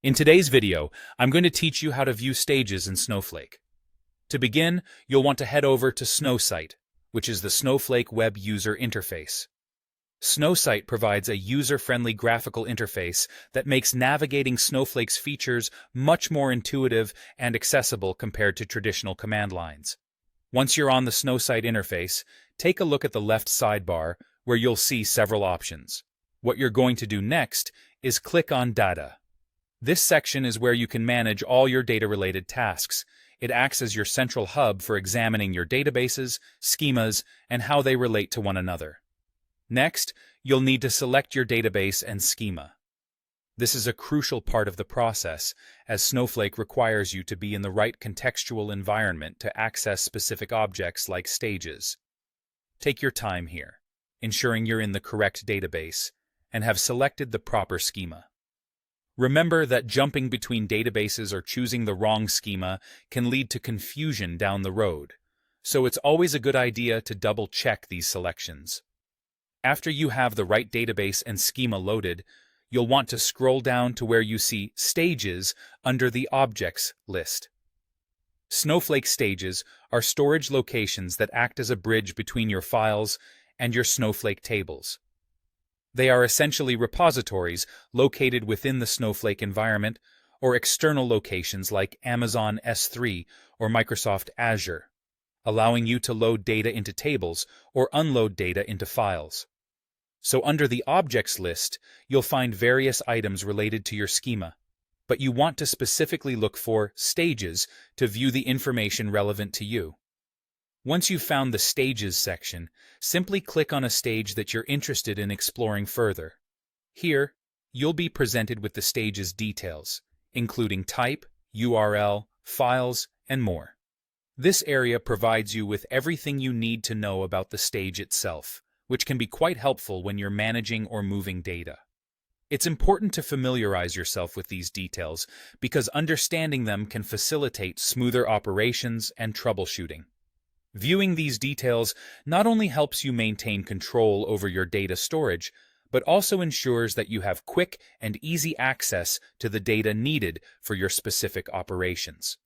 In today's video, I'm going to teach you how to view stages in Snowflake. To begin, you'll want to head over to Snowsite, which is the Snowflake web user interface. Snowsite provides a user-friendly graphical interface that makes navigating Snowflake's features much more intuitive and accessible compared to traditional command lines. Once you're on the Snowsite interface, take a look at the left sidebar where you'll see several options. What you're going to do next is click on Data. This section is where you can manage all your data-related tasks. It acts as your central hub for examining your databases, schemas, and how they relate to one another. Next, you'll need to select your database and schema. This is a crucial part of the process, as Snowflake requires you to be in the right contextual environment to access specific objects like stages. Take your time here, ensuring you're in the correct database, and have selected the proper schema. Remember that jumping between databases or choosing the wrong schema can lead to confusion down the road, so it's always a good idea to double-check these selections. After you have the right database and schema loaded, you'll want to scroll down to where you see Stages under the Objects list. Snowflake stages are storage locations that act as a bridge between your files and your Snowflake tables. They are essentially repositories located within the Snowflake environment or external locations like Amazon S3 or Microsoft Azure, allowing you to load data into tables or unload data into files. So under the Objects list, you'll find various items related to your schema, but you want to specifically look for Stages to view the information relevant to you. Once you've found the Stages section, simply click on a stage that you're interested in exploring further. Here, you'll be presented with the stage's details, including type, URL, files, and more. This area provides you with everything you need to know about the stage itself, which can be quite helpful when you're managing or moving data. It's important to familiarize yourself with these details because understanding them can facilitate smoother operations and troubleshooting. Viewing these details not only helps you maintain control over your data storage, but also ensures that you have quick and easy access to the data needed for your specific operations.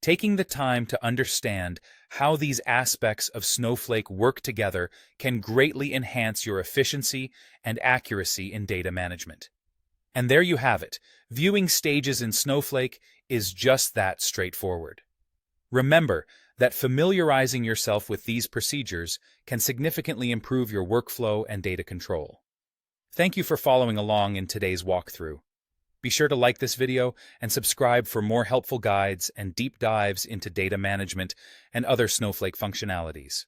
Taking the time to understand how these aspects of Snowflake work together can greatly enhance your efficiency and accuracy in data management. And there you have it. Viewing stages in Snowflake is just that straightforward. Remember that familiarizing yourself with these procedures can significantly improve your workflow and data control. Thank you for following along in today's walkthrough. Be sure to like this video and subscribe for more helpful guides and deep dives into data management and other Snowflake functionalities.